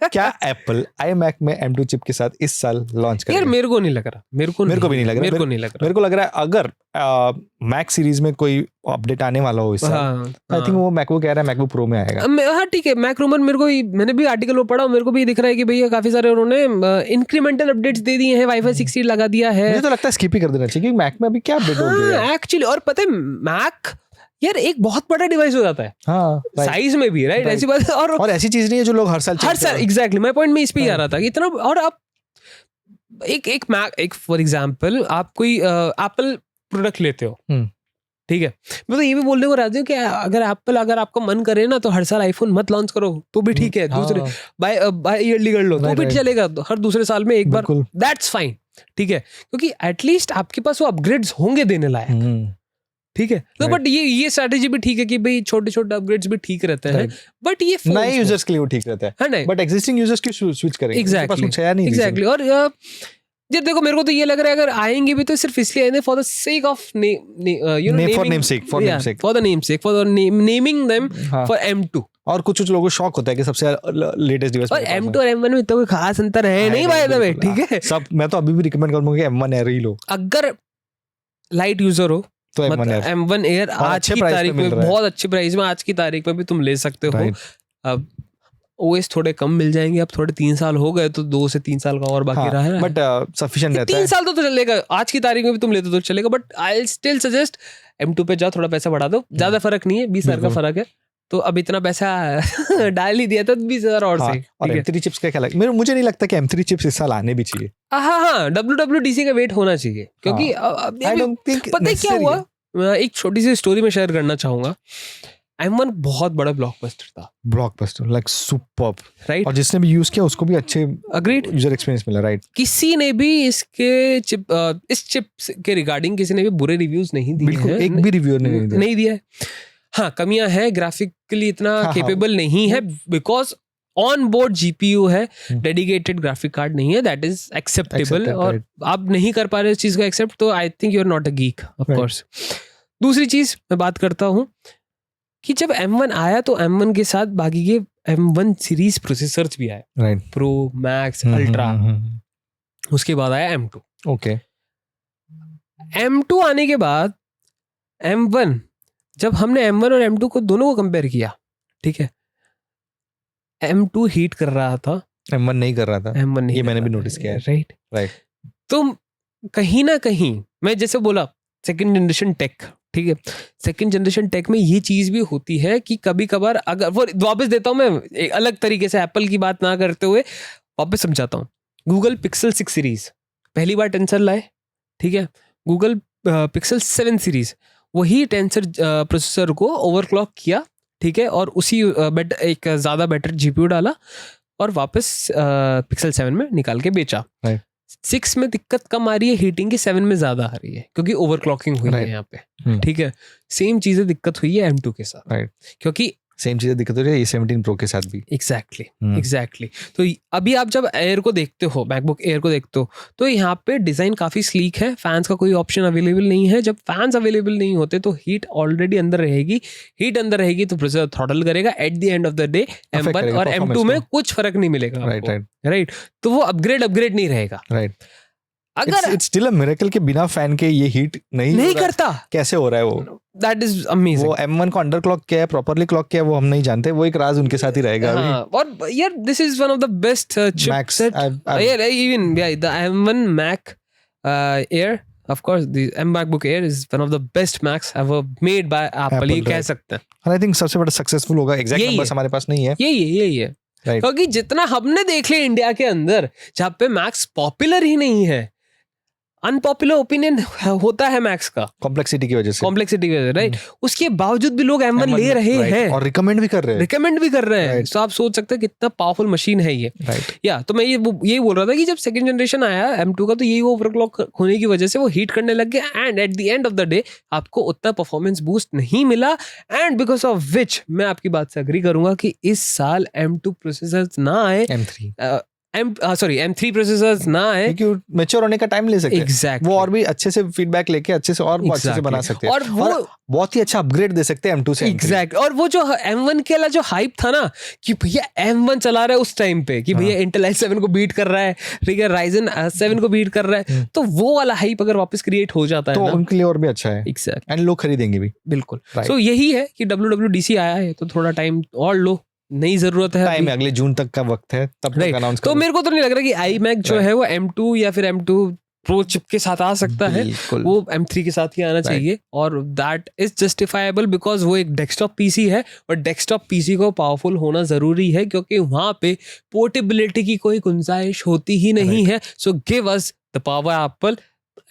क्या एप्पल iMac में M2 चिप के साथ इस साल लॉन्च करेगा? यार मेरे को नहीं लग रहा, मेरे को भी नहीं लग रहा, मेरे को लग रहा है अगर मैक सीरीज में कोई अपडेट आने वाला हो इस साल, आई थिंक वो मैकबुक कह रहा है मैकबुक प्रो में आएगा। हाँ ठीक है, मैक रूमर मैंने भी आर्टिकल वो पढ़ा, मेरे को भी दिख रहा है कि भैया काफी सारे उन्होंने इंक्रीमेंटल अपडेट्स दे दिए हैं, वाईफाई 6 लगा दिया है। मुझे तो लगता है स्किप ही कर देना चाहिए, क्योंकि मैक में अभी क्या अपडेट हो गया है एक्चुअली। और पता है मैक यार एक बहुत बड़ा डिवाइस हो जाता है, हाँ, साइज में भी, राइट, ऐसी बात है। और ऐसी चीज नहीं है जो लोग हर साल एग्जैक्टली माय पॉइंट में इस पे ही आ रहा था कि इतना। और आप एक मैक, एक फॉर एग्जांपल आप कोई एप्पल प्रोडक्ट लेते हो, ठीक है, मैं तो ये भी बोलने को राजी हूँ कि अगर आपका मन करे ना तो हर साल आईफोन मत लॉन्च करो तो भी ठीक है, दूसरे बाय ईयरली कर लो तो भी चलेगा, हर दूसरे साल में एक बार, दैट्स फाइन, ठीक है, क्योंकि एटलीस्ट आपके पास वो अपग्रेड्स होंगे देने लायक, ठीक है। तो बट ये स्ट्रैटेजी भी ठीक है कि भाई छोटे छोटे अपग्रेड्स भी ठीक रहते हैं, बट ये नए यूजर्स के लिए वो ठीक रहता है, बट एग्जिस्टिंग यूजर्स की स्विच करेंगे, एग्जैक्टली। और जब देखो मेरे को तो ये लग रहा है अगर आएंगे भी तो सिर्फ इसलिए आएंगे for the sake of for the naming them for M2। और कुछ लोगों को शौक होता है कि सबसे लेटेस्ट डिवाइस, और M2 और M1 में तो कोई खास अंतर है नहीं बाय द वे, ठीक है। सब मैं तो अभी भी रिकमेंड करूंगा कि M1 Air ही लो, अगर लाइट यूजर हो तो M1 Air आज की तारीख में बहुत अच्छी प्राइस में, आज की तारीख में भी तुम ले सकते हो। अब OS थोड़े कम मिल जाएंगे, अब थोड़े 3 साल हो गए तो 2 से 3 साल का और बाकी रहा है, बट सफिशिएंट रहता है। 3 साल तो चलेगा, आज की तारीख में भी तुम लेते तो चलेगा, but I will still suggest M2 पे जाओ, थोड़ा पैसा बढ़ा दो, ज्यादा फर्क नहीं है, 20,000 का फर्क है, तो अब इतना पैसा डाल ही दिया था 20,000 और से। और M3 चिप्स का क्या लगता है? मुझे नहीं लगता कि M3 चिप्स इस साल आने भी चाहिए। हाँ, WWDC का वेट होना चाहिए, क्योंकि पता है क्या हुआ, एक छोटी सी स्टोरी में शेयर करना चाहूंगा। M1 बहुत बड़ा ब्लॉकबस्टर था, ब्लॉकबस्टर लाइक सुपर्ब, राइट, और जिसने भी यूज किया उसको भी अच्छे अग्रीड यूजर एक्सपीरियंस मिला, राइट। किसी ने भी इस चिप के रिगार्डिंग किसी ने भी बुरे रिव्यूज नहीं दिए हैं, एक भी रिव्यूअर ने नहीं दिया है। हाँ, कमियां हैं, ग्राफिकली इतना केपेबल नहीं है, बिकॉज ऑन बोर्ड GPU है, डेडिकेटेड ग्राफिक कार्ड नहीं है, दैट इज एक्सेप्टेबल। और आप नहीं कर पा रहे इस चीज को एक्सेप्ट, तो I think you are not a geek, of course. दूसरी चीज मैं बात करता हूँ कि जब M1 आया तो M1 के साथ बाकी के M1 सीरीज प्रोसेसर्स भी आए, राइट, प्रो, मैक्स, अल्ट्रा। उसके बाद आया M2। ओके, M2 आने के बाद M1, जब हमने M1 और M2 को दोनों को कंपेयर किया, ठीक है, M2 हीट कर रहा था, M1 नहीं कर रहा था, M1 नहीं, ये मैंने भी नोटिस किया है, राइट। तो कहीं ना कहीं मैं जैसे बोला सेकंड जनरेशन टेक, ठीक है, सेकंड जनरेशन टेक में ये चीज भी होती है कि कभी कभार, अगर वो वापस देता हूं मैं एक अलग तरीके से, एप्पल की बात ना करते हुए वापस समझाता हूं। गूगल पिक्सल 6 सीरीज पहली बार टेंसर लाए, ठीक है, गूगल पिक्सल 7 सीरीज वही टेंसर प्रोसेसर को ओवरक्लॉक किया, ठीक है, और उसी एक ज़्यादा बेटर GPU डाला और वापस पिक्सल 7 में निकाल के बेचा। 6 में दिक्कत कम आ रही है हीटिंग की, 7 में ज्यादा आ रही है क्योंकि ओवरक्लॉकिंग हुई है यहाँ पे, ठीक है। सेम चीजें दिक्कत हुई है M2 के साथ, क्योंकि सेम चीजें दिक्कत हो रही है A17 Pro के साथ भी। एग्जैक्टली। तो अभी आप जब एयर को देखते हो, मैकबुक एयर को देखते हो, तो यहाँ पे डिजाइन काफी स्लीक है, फैंस का कोई ऑप्शन अवेलेबल नहीं है। जब फैंस अवेलेबल नहीं होते तो हीट ऑलरेडी अंदर रहेगी, हीट अंदर रहेगी तो प्रोसेसर थ्रॉटल करेगा। At the end of the day M1 और M2 में कुछ फर्क नहीं मिलेगा, राइट। तो वो अपग्रेड नहीं रहेगा, राइट। अगर इट्स स्टिल अ मिरेकल के बिना फैन के ये हीट नहीं करता, कैसे हो रहा है वो? That is amazing. वो M1 को अंडर क्लॉक किया है, प्रॉपर्ली क्लॉक किया है, वो हम नहीं जानते, वो एक राज उनके साथ ही रहेगा अभी। और यार this is one of the best chipset, यार even the M1 Mac Air, of course the MacBook Air is one of the best Macs ever made by Apple, ये कह सकते हैं। और आई थिंक सबसे बड़ा सक्सेसफुल होगा, एग्जैक्ट नंबर्स हमारे पास नहीं है, यही है क्योंकि जितना हमने देख लिया इंडिया के अंदर, जहाँ पे मैक्स पॉपुलर ही नहीं है, अनपॉपुलर ओपिनियन होता है मैक्स का कॉम्प्लेक्सिटी की वजह से, राइट। उसके बावजूद भी लोग M1 ले रहे हैं और रिकमेंड भी कर रहे हैं, तो आप सोच सकते हैं कितना पावरफुल मशीन है ये, या तो मैं ये बोल रहा था कि जब सेकंड जनरेशन आया M2 का, तो यही ओवरक्लॉक होने की वजह से वो हीट करने लग गया, and at the end of the day आपको उतना परफॉर्मेंस बूस्ट नहीं मिला, एंड बिकॉज ऑफ विच मैं आपकी बात से एग्री करूंगा कि इस साल M2 प्रोसेसर्स ना आए, M3 प्रोसेसर्स ना आए, क्योंकि मैच्योर होने का टाइम ले सकते हैं। Exactly. वो और भी अच्छे से फीडबैक लेके अच्छे से और अच्छे से बना सकते हैं, और वो बहुत ही अच्छा अपग्रेड दे सकते हैं M2 से। एग्जैक्ट। और वो जो M1 के वाला जो हाइप था ना कि भैया M1 चला रहा है उस टाइम पे, कि भैया Intel i7 को बीट कर रहा है, ठीक है, Ryzen 7 को बीट कर रहा है, तो वो वाला हाइप अगर वापस क्रिएट हो जाता है तो उनके लिए और भी अच्छा है, एग्जैक्ट, एंड लोग खरीदेंगे भी, बिल्कुल। सो यही है कि WWDC आया है तो थोड़ा टाइम और लो, नई जरूरत है, टाइम है, अगले जून तक का वक्त है, तब तक अनाउंस करो। तो मेरे को तो नहीं लग रहा कि iMac जो है वो M2 या फिर M2 Pro चिप के साथ आ सकता है, वो M3 के साथ ही आना चाहिए, और दैट इज जस्टिफाइबल बिकॉज वो एक डेस्कटॉप पीसी है, और डेस्कटॉप पीसी को पावरफुल होना जरूरी है क्योंकि वहां पे पोर्टेबिलिटी की कोई गुंजाइश होती ही नहीं है। So give us the power Apple,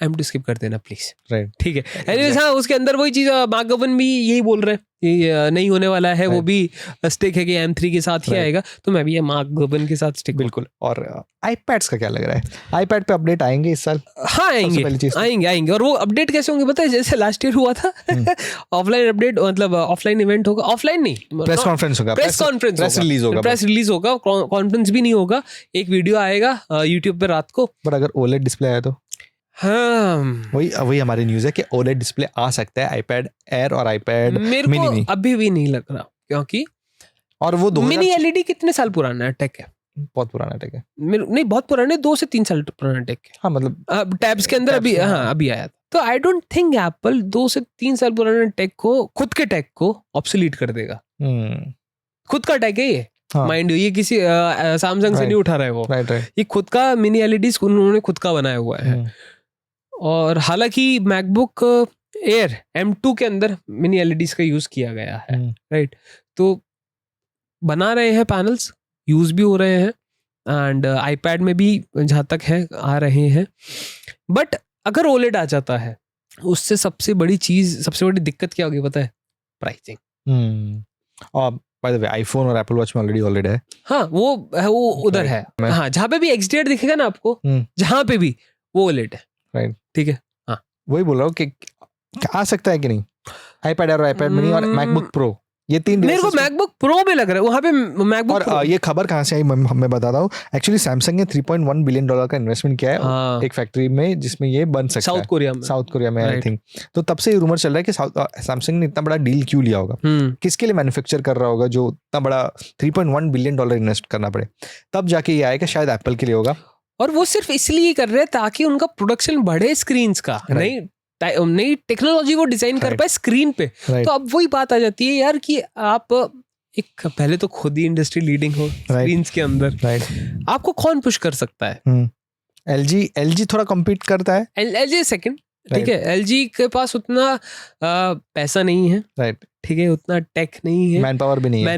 M2 skip कर देना प्लीज, राइट, ठीक है। एनीवेज, हाँ, उसके अंदर वही चीज मार्क गबन भी यही बोल रहे हैं कि नहीं होने वाला है, वो भी स्टिक है कि M3 के साथ ही आएगा, तो मैं भी ये मार्क गबन के साथ स्टिक। बिल्कुल। और iPads का क्या लग रहा है? iPad पे अपडेट आएंगे इस साल? हाँ, आएंगे। और वो अपडेट कैसे होंगे पता है? जैसे लास्ट ईयर हुआ था, ऑफलाइन अपडेट, मतलब ऑफलाइन इवेंट होगा, ऑफलाइन नहीं, प्रेस कॉन्फ्रेंस होगा, प्रेस रिलीज होगा, कॉन्फ्रेंस भी नहीं होगा, एक वीडियो आएगा YouTube पे रात को। पर अगर OLED डिस्प्ले आया तो? हाँ, वही हमारी न्यूज़ है कि OLED डिस्प्ले आ सकता है iPad Air और iPad मेरे mini को अभी भी नहीं लग रहा, क्योंकि और वो मिनी LED कितने साल पुराना टेक है? बहुत पुराना टेक है, नहीं बहुत पुराने, 2 से 3 साल पुराना टेक है। हाँ, मतलब टैब्स के अंदर अभी आया था। तो आई डोंट थिंक एप्पल 2 से 3 साल पुराने टेक को, खुद के टेक को ऑब्सोलीट कर देगा। खुद का टेक है ये, माइंड, ये किसी सैमसंग से नहीं उठा रहा है वो, ये खुद का मिनी LEDs उन्होंने खुद का बनाया हुआ है। और हालांकि मैकबुक एयर M2 के अंदर मिनी LEDs का यूज किया गया है, राइट। तो बना रहे हैं पैनल्स, यूज भी हो रहे हैं, एंड iPad में भी जहाँ तक है आ रहे हैं। बट अगर OLED आ जाता है, उससे सबसे बड़ी दिक्कत क्या होगी पता है? प्राइसिंग। और बाय द वे आईफोन और एप्पल वॉच में ऑलरेडी OLED है। हाँ, वो उधर है। हाँ, जहाँ पे भी XDR दिखेगा ना आपको, जहाँ पे भी वो OLED है, राइट, ठीक है। हाँ, वही बोल रहा हूँ कि आ सकता है कि नहीं iPad Air और iPad mini और MacBook Pro, ये 3 मेरे को MacBook Pro में लग रहा है वहाँ पे MacBook और ये खबर कहाँ से आई मैं बताता हूँ। एक्चुअली सैमसंग ने $3.1 बिलियन का इन्वेस्टमेंट किया है एक फैक्ट्री में जिसमें ये बन सकता है, साउथ कोरिया में आई थिंक। तो तब से ये रूमर चल रहा है कि सैमसंग ने इतना बड़ा डील क्यों लिया होगा, किसके लिए मैन्युफैक्चर कर रहा होगा जो इतना बड़ा $3.1 बिलियन इन्वेस्ट करना पड़े, तब जाके ये आएगा, शायद एप्पल के लिए होगा। और वो सिर्फ इसलिए कर रहे हैं ताकि उनका प्रोडक्शन बढ़े स्क्रीन्स का, नई टेक्नोलॉजी वो डिजाइन कर पाए स्क्रीन पे। तो अब वही बात आ जाती है यार कि आप एक पहले तो खुद ही इंडस्ट्री लीडिंग हो स्क्रीन्स के अंदर, आपको कौन पुश कर सकता है? LG थोड़ा कम्पीट करता है, LG सेकंड, ठीक है। LG के पास उतना पैसा नहीं है, राइट, ठीक है, उतना टेक नहीं है, मैन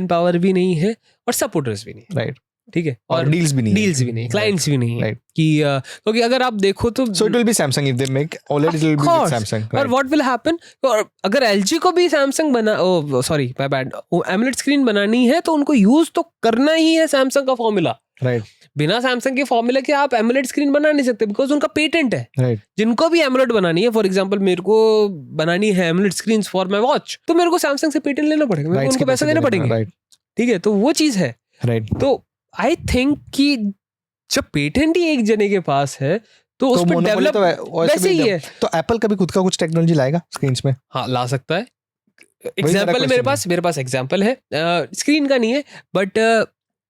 पावर भी नहीं है और सपोर्टर्स भी नहीं, राइट, ठीक है, और डील्स भी नहीं, क्लाइंट्स भी नहीं है कि क्योंकि अगर आप देखो तो so it will be Samsung if they make OLED, it will be with Samsung, और what will happen, अगर LG को भी Samsung AMOLED स्क्रीन बनानी है तो उनको यूज तो करना ही है Samsung का फॉर्मूला, राइट बिना सैमसंग के फॉर्मूला के आप एमोलेड स्क्रीन बना नहीं सकते, बिकॉज उनका पेटेंट है। राइट जिनको भी एमोलेड बनानी है, फॉर एग्जांपल मेरे को बनानी है AMOLED screens for my watch, तो मेरे को सैमसंग से पेटेंट लेना पड़ेगा, मेरे को उनको पैसे देने पड़ेंगे। राइट ठीक है, तो वो चीज है। राइट तो आई थिंक कि जब पेटेंट ही एक जने के पास है तो उस पर डेवलप वैसे ही है। तो एप्पल कभी खुद का कुछ टेक्नोलॉजी लाएगा स्क्रीन्स में? हाँ, ला सकता है। एग्जाम्पल मेरे पास एग्जाम्पल है, स्क्रीन का नहीं है बट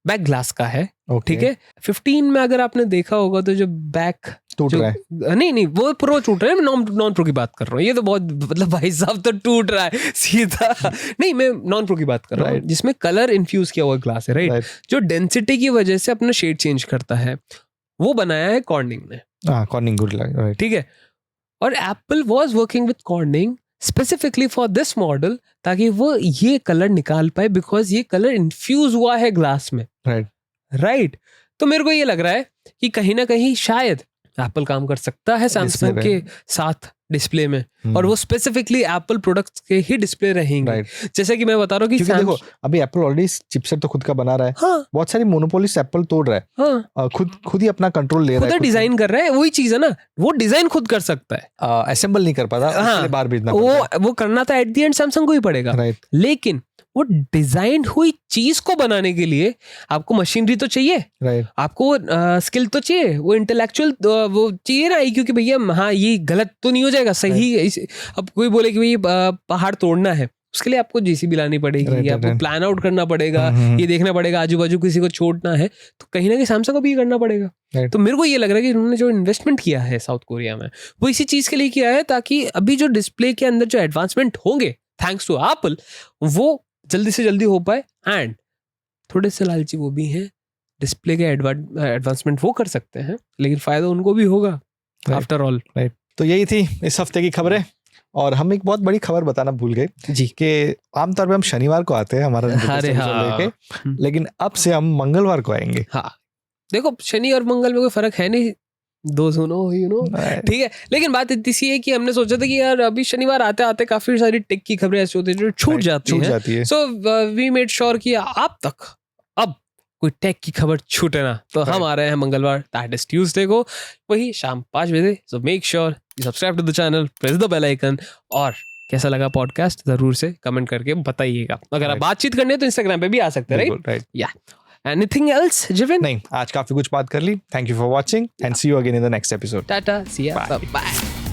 बैक ग्लास का है। ठीक है, 15 में अगर आपने देखा होगा तो जो बैक टूट रहा है, नहीं वो प्रो टूट रहा है, नॉन प्रो की बात कर रहा हूँ। ये तो बहुत मतलब भाई साहब तो टूट रहा है सीधा नहीं, मैं नॉन प्रो की बात कर रहा हूँ, जिसमें कलर इन्फ्यूज किया हुआ ग्लास है। राइट, जो डेंसिटी की वजह से अपना शेड चेंज करता है, वो बनाया है कॉर्निंग ने। कॉर्निंग गुड लगा। ठीक है, और Apple was working with cornering specifically for this model, ताकि वो ये कलर निकाल पाए, बिकॉज ये कलर इन्फ्यूज हुआ है ग्लास में। राइट, तो मेरे को ये लग रहा है कि कहीं ना कहीं शायद एप्पल काम कर सकता है सैमसंग के साथ डिस्प्ले में, और वो स्पेसिफिकली एप्पल प्रोडक्ट्स के ही डिस्प्ले रहेंगे। जैसे कि मैं बता रहा हूँ कि देखो अभी एप्पल ऑलरेडी चिपसेट तो खुद का बना रहा है। हाँ, बहुत सारी मोनोपोलिस्ट एप्पल तोड़ रहा है। हाँ, खुद ही अपना कंट्रोल ले रहा है, खुद डिजाइन कर रहा है। वही चीज है ना, वो डिजाइन खुद कर सकता है, असेंबल नहीं कर पाता। हाँ, बार भेजना वो करना था एट द एंड सैमसंग को ही पड़ेगा। लेकिन वो डिजाइन हुई चीज को बनाने के लिए आपको मशीनरी तो चाहिए, आपको स्किल तो चाहिए, वो इंटेलेक्चुअल वो चाहिए ना, क्योंकि भैया हाँ ये गलत तो नहीं हो जाएगा, सही। अब कोई बोले कि भाई पहाड़ तोड़ना है, उसके लिए आपको जेसीबी लानी पड़ेगी, आपको प्लान आउट करना पड़ेगा, ये देखना पड़ेगा आजू बाजू किसी को छोड़ना है, तो कहीं ना कहीं सैमसंग को भी करना पड़ेगा। तो मेरे को ये लग रहा है कि उन्होंने जो इन्वेस्टमेंट किया है साउथ कोरिया में, वो इसी चीज के लिए किया है, ताकि अभी जो डिस्प्ले के अंदर जो एडवांसमेंट होंगे थैंक्स टू एप्पल, वो जल्दी से जल्दी हो पाए। एंड थोड़े से लालची वो भी हैं, डिस्प्ले के एडवांसमेंट वो कर सकते हैं, लेकिन फायदा उनको भी होगा आफ्टर ऑल। राइट, तो यही थी इस हफ्ते की खबरें। और हम एक बहुत बड़ी खबर बताना भूल गए जी, कि आमतौर पे हम शनिवार को आते हैं हमारा लेके, लेकिन अब से हम मंगलवार को आएंगे। हाँ, देखो शनि और मंगल में कोई फर्क है नहीं, दो सुनो यू नो, ठीक है। लेकिन बात इतनी सी है कि हमने सोचा था कि यार अभी शनिवार आते आते काफी सारी टेक की खबरें ऐसी होती है जो छूट जाती है। सो वी मेड श्योर कि आप तक अब कोई टेक की खबर छूटे ना, तो हम आ रहे हैं मंगलवार, दैट इज ट्यूसडे को, वही शाम 5 बजे। So make sure you subscribe to the channel, press the bell icon, और कैसा लगा पॉडकास्ट जरूर से कमेंट करके बताइएगा। अगर आप बातचीत करनी है तो इंस्टाग्राम पे भी आ सकते हैं। राइट, या anything else, Jiven? नहीं, आज काफी कुछ बात कर ली। Thank you for watching and see you again in the next episode. Tata, see ya, bye.